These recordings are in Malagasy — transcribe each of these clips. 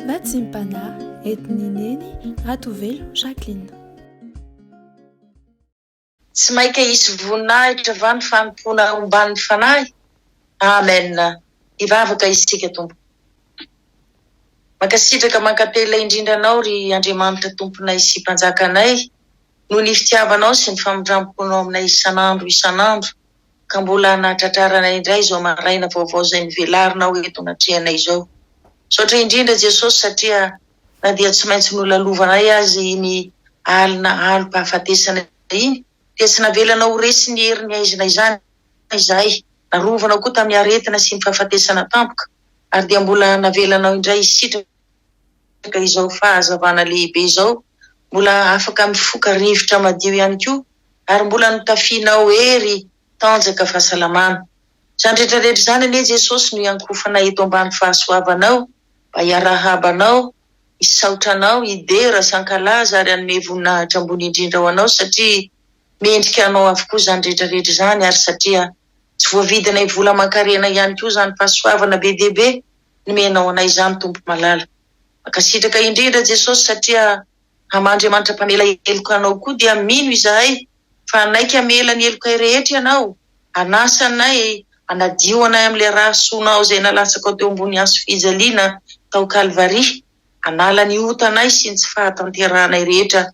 Vatsimpana etineneny Ratovelo Jacqueline. Tsy maika isy voninahitra va ny fanompona omban'ny fanahy. Amen. Ivavaka isika tompo. Makasitraka mankapela indrindra anao ry Andriamanitra tomponay sy mpanjakanay, noho ny fitiavanao sy ny famindramponao aminay isanandro, ka mbola nahatratraranay indray izao maraina vaovao izay nivelarinao eto natrehanay izao. Saotra indrindra Jesosy satria na dia tsy maintsy nolalovanay azy ny alina alim-pahafatesana iny, dia tsy navelanao resy ny herin'ny aizina izany izahay, narovanao koa tamin'ny aretina sy ny fahafatesana tampoka, ary dia mbola navelanao indray isitraka izao fahazavana lehibe izao, mbola afaka mifoka rivotra madio ihany koa, ary mbola notafianao hery tanjaka fahasalamana. Izany rehetrarehetra izany anie Jesosy no iankofanay eto ambany fahasoavanao, mba hiarahabanao, hisaotranao, hidera sankalaza ary hanome voninahitra ambony indrindra ho anao, satria mendrika anao avokoa izany rehetrarehetra izany, ary satria tsy voavidinay vola aman-karena ihany koa izany fahasoavana be dehibe nomenao anay izany tompo malala. Makasitraka indrindra Jesosy satria Andriamanitra mpamela heloka anao koa dia mino izahay fa naika amela ny helokay rehetra ianao, anasanay, anadio anay amin'ilay raha soanao izay nalatsaka teo ambony hazo fijaliana tao Kalvari, anala ny otanay sy ny tsy fahatanteranay rehetra,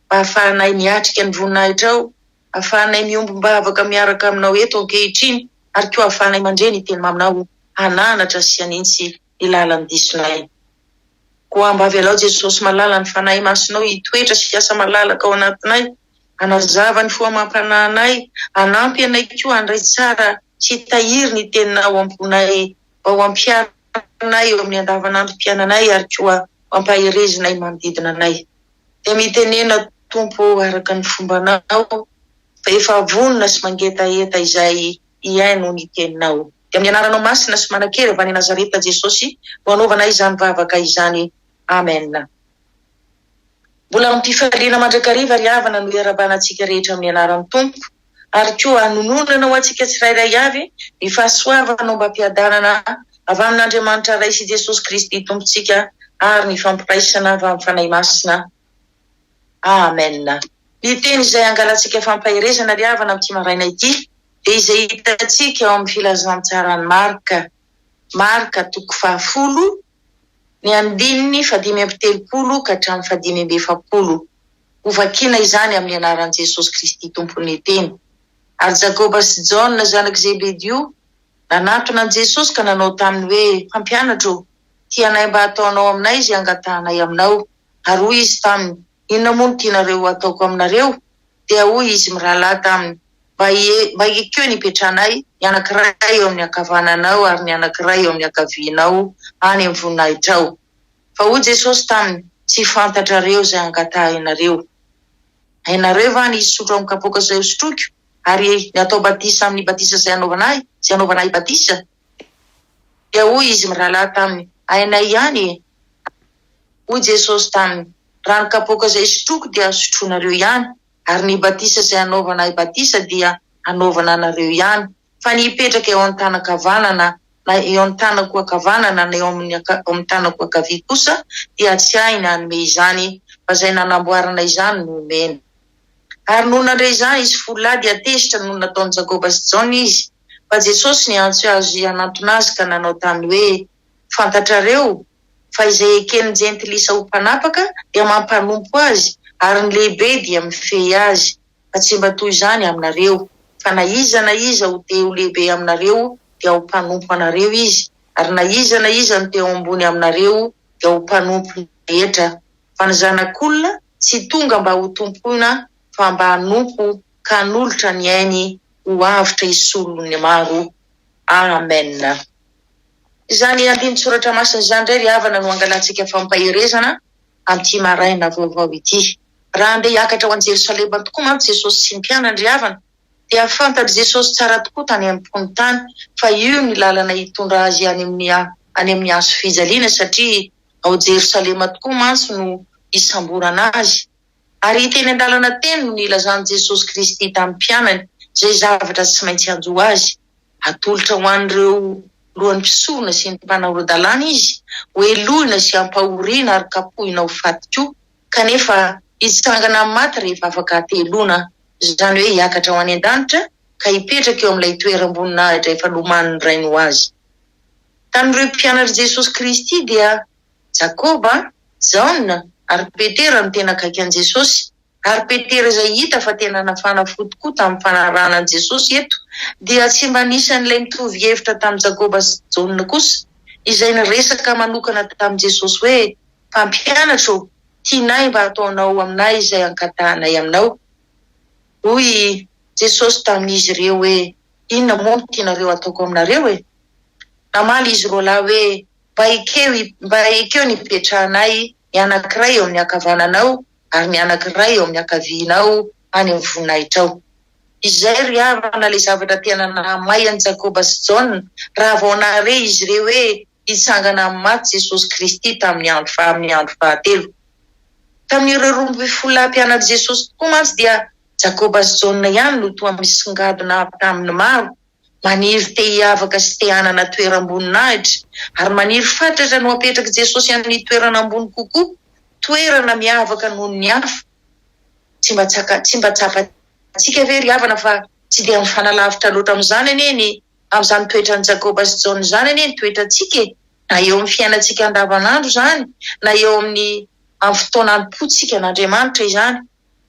mba ahafahanay miatrika ny voninahitra ao, ahafahanay miomby-bavaka miaraka aminao eto ankehitriny, ary koa ahafahanay mandre ny teny aminao, hananatra sy hanintsy ny lalan'ny disonay. Koa ambavy alao Jesosy malala ny fanahy masinao hitoetra sy asa malalaka ao anatinay, anazava ny foamam-panahinay, anampy anay koa handray tsara sy hitahiry ny teninao amponay, mba ho ampiaranay eo amin'ny andavanandrom-piainanay, ary koa ampaherezinay manodidina anay. Dia mitenena tompo araka ny fombanao, fa efa vonona sy mangetaeta izay iaino ny teninao. Dia amin'ny anaranao masina sy manan-kera avy any Nazareta Jesosy, ho anaovanay izany vavaka izany. Amen. Mbola ampifaliana mandrakariva ry havana no iarabanantsika rehetra amin'ny anaran'ny tompo, ary koa hanononana ho antsika tsirairay avy ny fahasoavanao mba ampiadanana avy amin'Andriamanitra ray sy Jesosy Kristy tompontsika, ary ny fampiraisana avy amin'ny fanahy masina. Amen. Ny teny izay angalantsika fampaherezana ry havana amin'ity maraina ity, dia izay hitantsika ao amin'ny filazantsarany Marka 10, ny 5:10 ka hatramin'ny 5:70. Hovakiana izany amin'ny anaran'i Jesosy Kristy tompony teny. Ary Jakoba sy Jaona zanaky Zebedio nanatona an Jesosy ka nanao taminy hoe, mpampianatro, tianay mba ataonao aminay izay angatahanay aminao. Ary hoy izy taminy, inona moa no tianareo ataoko aminareo? Dia hoy izy mirahalahy taminy, mba ekeo ny ipetranay, ny anankiray eo amin'ny ankavananao ary ny anankiray eo amin'ny ankavianao any amin'ny voninahitrao. Fa hoy Jesosy taminy, tsy fantatrareo izay angatahinareo. Hainareo va ny hisotro amin'ny kapoaka izay hosotroko, ary ny atao batisa amin'ny batisa izay anaovanay batisa? Dia hoy izy mirahalahy taminy, hainay ihany. Hoy Jesosy taminy, raha ny kapoaka izay sotroko dia sotronareo ihany, ary ny batisa izay anaovanay batisa dia anaovana anareo ihany. Fa ny hipetraka eo amin'ny tanakavanana, na eo amin'ny tanako ankavanana, na eo amin'ny tanako ankavia kosa, dia tsy hainy hanome izany, fa izay nanamboarana izany no omena. Ary noho nandray izany izy folahy dia tesitra noho nataon'i Jakoba sy Jaona izy. Fa Jesosy ny antso azy hanantona azy ka nanao taminy hoe, fantatrareo fa izay eken'ny jentilisa ho mpanapaka dia mampanompo azy, ary ny lehibe dia mifehy azy. Fa tsy mba toy izany aminareo, fa na iza ho te ho lehibe aminareo dia ho mpanompo anareo izy, ary na iza no te ho ambony aminareo dia ho mpanompo rehetra. Fa ny zanak'olona tsy tonga mba ho tompoina, fa mba hanompo ka hanolotra ny ainy ho avitra isolony maro. Amen. Izany andinin-tsoratra masina izany indray ry havana no angalantsika fampaherezana amin'ity maraina vaovao ity. Raha andeha hiakatra ho an Jerosalema tokoa mantsy Jesosy sy ny mpianany ry havana, dia fantatra Jesosy tsara tokoa tany amin'ny tany fa io ny lalana hitondra azy any amin'ny hazo fijaliana, satria ao Jerosalema tokoa mantsy no hisamborana azy. Ary hiteny an-dalana teny no nilazany Jesosy Kristy tamin'ny mpianany, izay zavatra tsy maintsy hanjo azy, atolotra ho an'ireo lohan'ny mpisorona sy ny mpanao-dalàna izy hoe lohina sy ampahoriana ary kapohina ho faty koa, kanefa hitsangana amin'ny maty rehefa afaka atelona, izany hoe hiakatra ho any an-danitra ka hipetraka eo amin'ilay toeram-boninahitra efa lomaniny rainy ho azy. Tamin'ireo mpianatra Jesosy Kristy dia Jakoba, Jaona ary Petera no tena akaiky an' Jesosy, ary Petera izay hita fa tena nafana fotokoa tamin'ny fanarahana an' Jesosy eto dia tsy mba nisan'ilay mitovy hevitra tamin'ny Jakoba sy Jaona kosa, izay niresaka manokana tamin'i Jesosy hoe mpampianatra o, tianay mba ataonao aminay izay ankatahanay aminao. Hoy Jesosy tamin'izy ireo hoe inona moa no tianareo ataoko aminareo e? Namaly izy roa lahy hoe mba ekeo ny petrahanay ny anankiray eo amin'ny ankavananao ary ny anankiray eo amin'ny ankavianao any amin'ny voninahitra ao. Izay ry havana le zavatra tena namay an'i Jakoba sy Jaona raha vao nahare izy ireo hoe hitsangana amin'ny maty Jesosy Kristy tamin'ny andro fahatelo. Tamin'ireo 12 mpianatra Jesosy tokoa mantsy dia Jakoba sy Jaona ihany no toa misongadina tamin'ny maro, maniry te hiavaka sy te hanana toeram-boninahitra ary maniry fatratra no apetraka Jesosy amin'ny toerana ambony kokoa, toerana miavaka noho ny hafa. Tsy mba tsapantsika ve ry havana fa tsy dia mifanalavitra loatra amin'izany aneny amin'izany toetra ny Jakoba sy Jaona izany aneny toetrantsika, na eo amin'ny fiainantsika andavanandro izany, na eo amin'ny fotoana any-potsika n'Andriamanitra izany.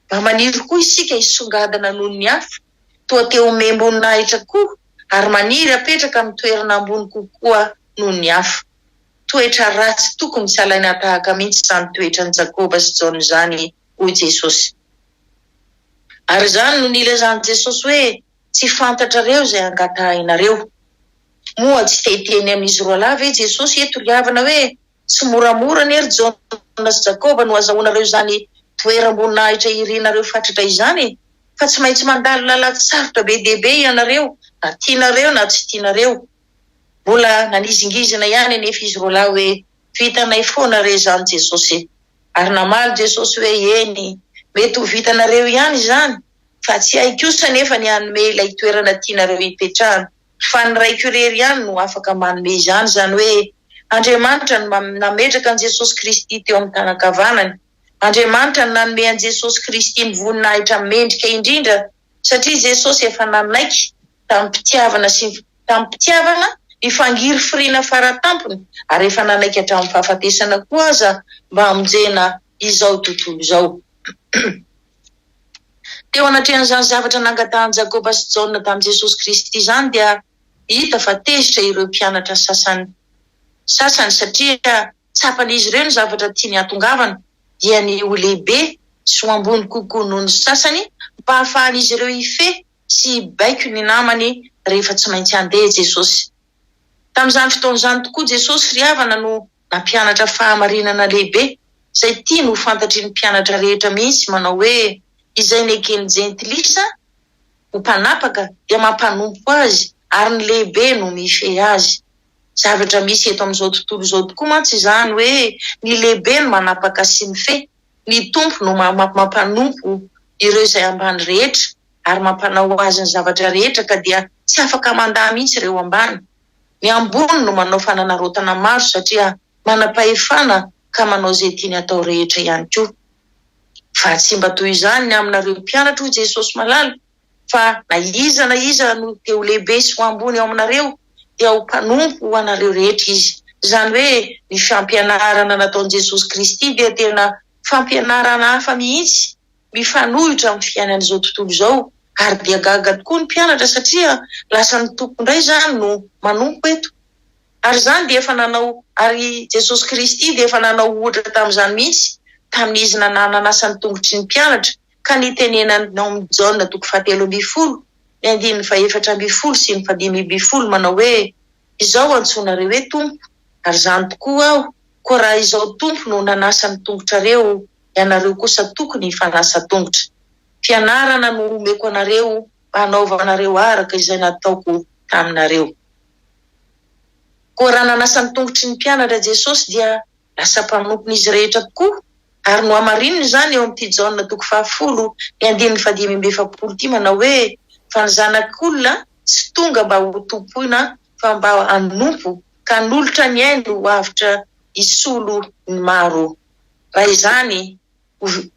Mba maniry koa isika hisongadina noho ny hafa, toa teo memboninaitra koa ary maniry apetraka amin'ny toerana ambony kokoa noho ny hafa. Toetra ratsy tokony tsy alaina tahaka mihitsy izany toetra ny Jakoba sy Jaona izany hoy Jesosy. Ary izany no nilazany Jesosy hoe tsy fantatrareo izay angatahinareo. Moa tsy te-teny amin'izy roa lahy ve Jesosy eto ry havana hoe tsy moramora nery Jaona sy Jakoba no azahoanareo izany toeram-boninahitra irinareo fatratra izany, fa tsy maintsy mandalo lalatsarotra be dehibe ianareo, na tianareo na tsy tianareo. Mbola nanizingizina ihany anefa izy roa lahy hoe vitanay foana re izany Jesosy. Ary namaly Jesosy hoe eny, mety ho vitanareo ihany izany, fa tsy hay kosa nefa ny hanome ilay toerana tianareo hipetrahana, fa ny raiko irery ihany no afaka manome izany, izany hoe Andriamanitra no nametraka an Jesosy Kristy teo amin'ny tanankavanany. Andriamanitra no nanome an Jesosy Kristy ny voninahitra mendrika indrindra, satria Jesosy efa nanaiky tamin'ny mpitiavana nifangiry firiana faratampony, ary efa nanaiky hatramin'ny fahafatesana koa aza mba hamonjena izao tontolo izao. Teo anatrehan'izany zavatra nangatahan'i Jakoba sy Jaona tamin'i Jesosy Kristy izany dia hita fa tezitra ireo mpianatra sasany satria tsapan'izy ireo ny zavatra tiany hatongavana dia ny ho lehibe sy ho ambony kokoa noho ny sasany, mba hahafahan'izy ireo hife sy baiko ny namany rehefa tsy maintsy handeha Jesosy. Tamin'izany fotoan'izany tokoa Jesosy ry havana no nampianatra fahamarinana lehibe, izay tia no fantatry ny mpianatra rehetra mihitsy manao hoe izay nekeny jentilisa ho mpanapaka dia mampanompo azy ary ny lehibe no mife azy. Zavatra misy eto amin'izao tontolo izao tokoa mantsy izany hoe ny lehibe no manapaka sy mife, ny tompo no mampanompo ireo izay ambany rehetra ary mampanao azy ny zavatra rehetra ka dia tsy afaka mandaa mihitsy ireo ambany. Ny ambony no manao fananarotana maro satria manam-pahefana ka manao izay tiany atao rehetra ihany koa. Fa tsy mba toy izany ny aminareo mpianatra ho Jesosy malala, fa na iza no te ho lehibe sy ho ambony ao aminareo dia ho mpanompo ho anareo rehetra izy. Izany hoe ny fampianarana nataon'i Jesosy Kristy dia tena fampianarana hafa mihitsy, mifanohitra amin'ny fiainan'izao tontolo izao, ary dia gaga tokoa ny mpianatra satria lasa ny tompondray izany no manompo eto. Ary izany dia ary Jesosy Kristy dia efa nanao ohatra tamin'izany mihitsy tamin'izy nananasa ny tongotry ny mpianatra ka nitenenanao amin'ny Jaona 7:10, 9:4 sy 5:10 manao hoe izao antsonareo hoe tompo, ary izany tokoa aho, koa raha izao tompo no nanasa ny tongotrareo, ianareo kosa tokony fanasa tongotra. Fianarana no omeko anareo hanaovanareo araka izay nataoko taminareo. Koa raha nanasa ny tongotry ny mpianatra Jesosy dia lasa mpanompon'izy rehetra tokoa, ary no hamarinina izany eo amin'ity Jaona 10:5-10 manao hoe fa ny zanak'olona tsy tonga mba ho tompoina fa mba anompo ka nolotra ny aino avitra isolo ny maro. Raha izany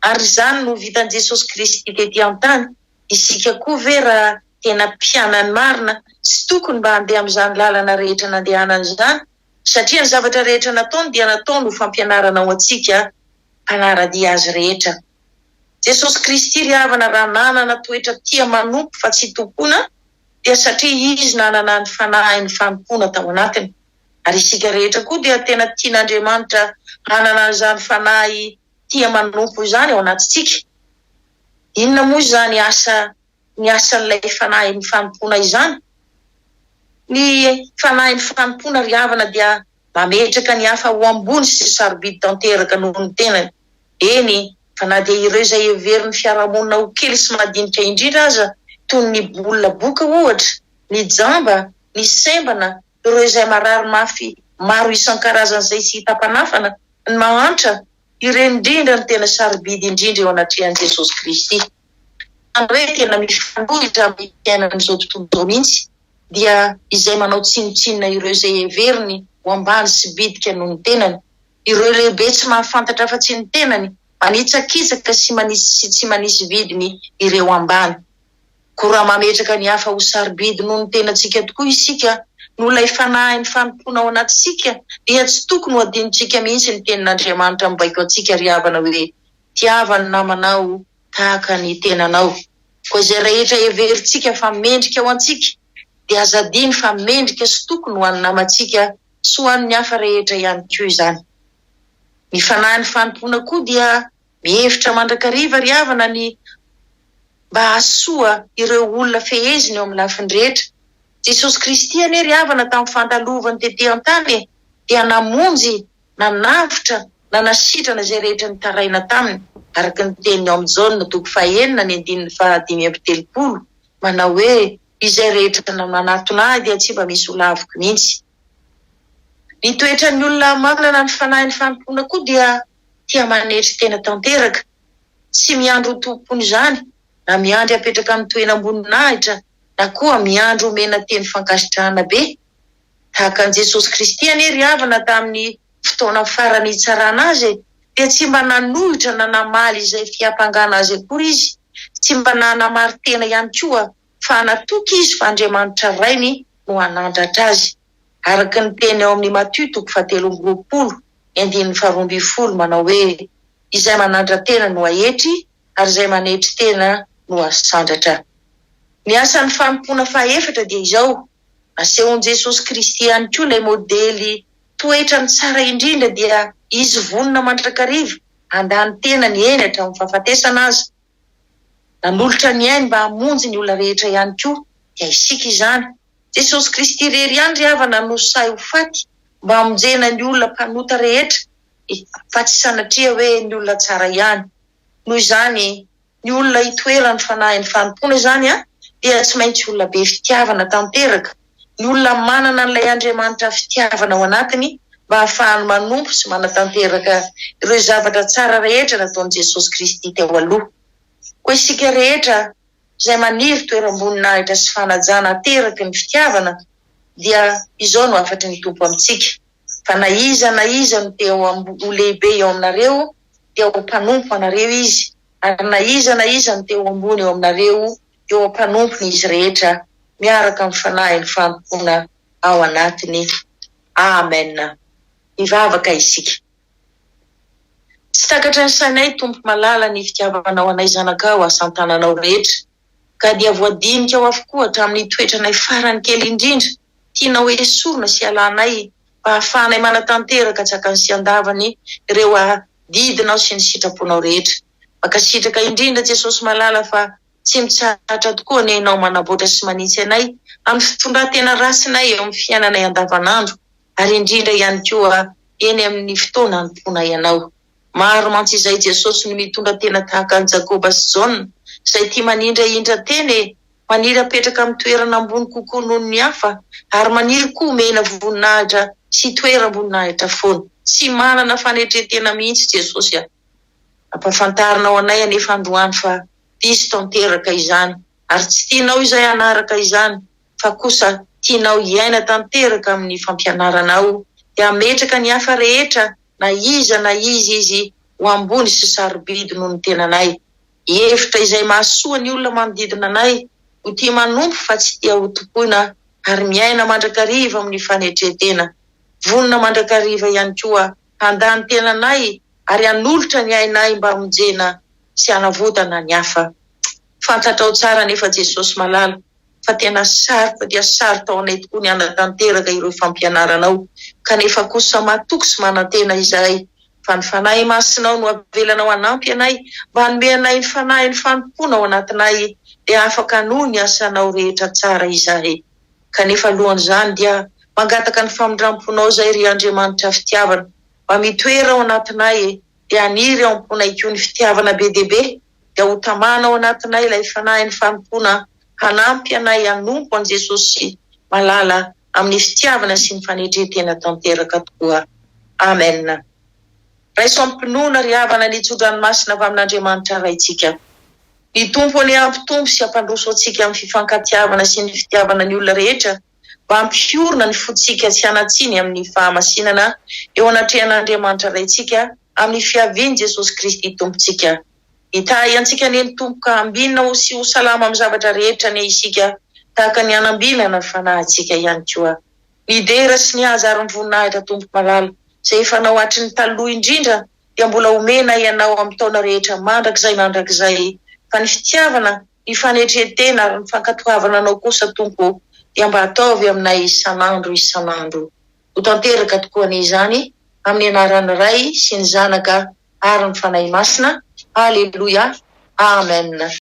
ary izany no vitan' Jesosy Kristy tety an-tany, isika koa ve raha tena mpianany marina tsy tokony mba handeha amin'izany lalana rehetra nandehanany izany, satria ny zavatra rehetra nataony dia nataony ho fampianarana ho antsika mpanaradia azy rehetra. Jesosy Kristy ry havana raha nanana toetra tia manompo fa tsy tompoana, dia satria izy nanana ny fanahy ny fanompoana tao anatiny. Ary isika rehetra koa dia tena tian'Andriamanitra hanana izany fanahy tia manompo izany ao anatintsika. Inona moa izany ny asan'ilay fanahy ny fanompoana izany? Ny fanahy ny fanompoana ry havana dia mametraka ny hafa ho ambony sy sarobidy tanteraka noho ny tenany. Eny, fa na dia ireo izay heveriny fiarahamonina ho kely sy madinika indrindra aza, toy ny bolina boka ohatra, ny jamba, ny sembana, ireo izay marary mafy maro isan-karazany izay tsy hita-panafana, ny mahantra, ireny indrindra ny tena sarobidy indrindra eo anatrehan'i Jesosy Kristy. Hoe tena mifandrohitra amin'ny fiainan'izao tontolo izao mihitsy, dia izay manao tsinotsinona ireo izay heveriny ho ambany sy bidika noho ny tenany. Ireo lehibe tsy mahafantatra fa tsy ny tenany, manitsakitsaka sy tsy manisy vidiny ireo ambany. Ko raha mametraka ny hafa ho sarobidy noho ny tenantsika tokoa isika, no ilay fanahy ny fanompoana ao anatintsika, dia tsy tokony ho adinontsika mihitsy ny tenin'Andriamanitra mibaiko antsika ry havana hoe tiavany namanao tahaka ny tenanao. Koa izay rehetra heverintsika fa mendrika ao antsika, dia azadiny fa mendrika sy tokony ho an'ny namantsika sy ho an'ny hafa rehetra ihany koa izany. Ny fanahy ny fanompoana koa dia mihevitra mandrakariva ry havana ny mba hahasoa ireo olona feheziny eo amin'ny lafiny rehetra. Jesosy Kristy anie ry havana tamin'ny fandalovany tety an-tany dia namonjy, nanavitra, nanasitrana izay rehetra nitaraina taminy, araka ny teniny ao amin'ny Jaona 9:5-telopolo, manao hoe izay rehetra manatona ahy dia tsy mba misy ho laviko mihitsy. Ny toetran'ny olona manana ny fanahy ny fanompoana koa dia tia manetry tena tanteraka, tsy miandro ho tompony izany, na miandry apetraka amin'ny toena amboninahitra, na koa miandro omena teny fankasitrahana be. Tahaka an'i Jesosy Kristy anie ry havana tamin'ny fotoana farany hitsarana azy, dia tsy mba nanohitra na namaly izay fiampangana azy akory izy, tsy mba nanamary tena ihany koa, fa natoky izy fa Andriamanitra rainy no hanandratra azy. Araka ny teny ao amin'ny Matio 7:12 manao hoe izay manandra tena no ahetry, ary izay manetry tena no asandratra. Ny asan'ny fanompoana fahaefatra dia izao, asehon'i Jesosy Kristy ihany koa ilay modely toetra ny tsara indrindra, dia izy vonona mandrakariva handany tena ny eny hatramin'ny fahafatesana azy. Nanolotra ny ainy mba hamonjy ny olona rehetra ihany koa, dia isika izany. Jesosy Kristy rery ihany ry havana no say ho faty mba hamonjena ny olona mpanota rehetra, fa tsy sanatria hoe ny olona tsara ihany. Noho izany, ny olona hitoerany fanahy ny fanompoana izany dia tsy maintsy olona be fitiavana tanteraka, ny olona manana n'ilay Andriamanitra fitiavana ao anatiny, mba hahafahany manompo sy manatanteraka ireo zavatra tsara rehetra nataon'i Jesosy Kristy teo aloha. Koa isika rehetra izay maniry toeram-boninahitra sy fanajana ateraky ny fitiavana, dia izao no afatry ny tompo amintsika. Fa na iza no teo ho lehibe eo aminareo, dia ho mpanompo anareo izy, ary na iza no teo ambony eo aminareo, dia ho mpanompo izy rehetra, miaraka amin'ny fanahy ny fanompoana ao anatiny. Amen. Ivavaka isika. Tsy takatra ny sainay tompo malala ny fitiavanao anay zanakao asan-tananao rehetra, ka dia voadinika ao avokoa hatramin'ny toetranay farany kely indrindra, tianao esorina sy alanay mba hahafahanay manatanteraka tsakany sy andavany ireo didinao sy ny sitraponao rehetra. Makasitraka indrindra Jesosy malala fa tsy mitsahatra tokoa ny ianao manamboatra sy manitsy anay amin'ny fitondran-tena rasinay eo amin'ny fiainanay andavanandro, ary indrindra ihany koa eny amin'ny fotoana hanompoana ianao. Maro mantsy izay Jesosy no mitondra tena tahaka an'i Jakoba sy Jaona, izay tia manindraindra teny, maniry apetraka amin'ny toerana ambony kokoa noho ny hafa, ary maniry koa mena voninahitra sy toeram-boninahitra foana. Tsy manana fanetretena mihitsy Jesosy. Ampafantarinao anay anefa androany fa diso tanteraka izany, ary tsy tianao izay hanaraka izany, fa kosa tianao iaina tanteraka amin'ny fampianaranao, dia ametraka ny hafa rehetra na izy izy ho ambony sy sarobidy noho ny tenanay. Hevitra izay mahasoa ny olona manodidina anay ho tia manompo fa tsy tia ho topoina ary miaina mandrakariva amin'ny fanetretena. Vonona mandrakariva ihany koa handany tenanay ary hanolotra ny ainay mba hamonjena sy hanavotana ny hafa. Fantatrao tsara nefa Jesosy malala fa tena sarotra dia sarotra ao anay tokoa ny hanatanteraka ireo fampianaranao, kanefa kosa matoky sy manantena izahay. Fa ny fanahy masinao no avelanao hanampy anay mba hanome anay ny fanahy ny fanompona ao anatinay, dia afaka noho ny asanao rehetra tsara izahay. Kanefa alohan'izany dia mangataka ny famindramponao zay ry Andriamanitra fitiavana mba mitoera ao anatinay, dia aniry ao amponay koa ny fitiavana be dehibe, dia ho tamana ao anatinay ilay fanahy ny fanompona hanampy anay hanompo an' Jesosy malala amin'ny fitiavana sy ny fanetretena tanteraka tokoa. Amen. Raiso ampinoana ry havana ny tsodranomasina avy amin'Andriamanitra raitsika. Ny tompo ny ampitompo sy ampandroso antsika amin'ny fifankatiavana sy ny fitiavana ny olona rehetra, mba hampiorona ny fotsika sy hanatsiny amin'ny fahamasinana eo anatrehan'Andriamanitra raitsika amin'ny fiaviany Jesosy Kristy tompontsika. Itahy antsika ny tompoka ambinina ho sy ho salama amin'ny zavatra rehetra ny isika, tahaka ny hanambilana ny fanahintsika ihany koa. Ny dera sy ny haza ary ny voninahitra tompo malala zay efa nao hatry ny taloha indrindra, dia mbola omena ianao amin'ny taona rehetra mandrakizay, fa ny fitiavana, ny fanetretena ary ny fankatoavana anao kosa tompo dia mba ataovy aminay isanandro. Ho tanteraka tokoa n'izany amin'ny anaran'ny Ray sy ny Zanaka ary ny Fanahy Masina. Haleluia. Amen.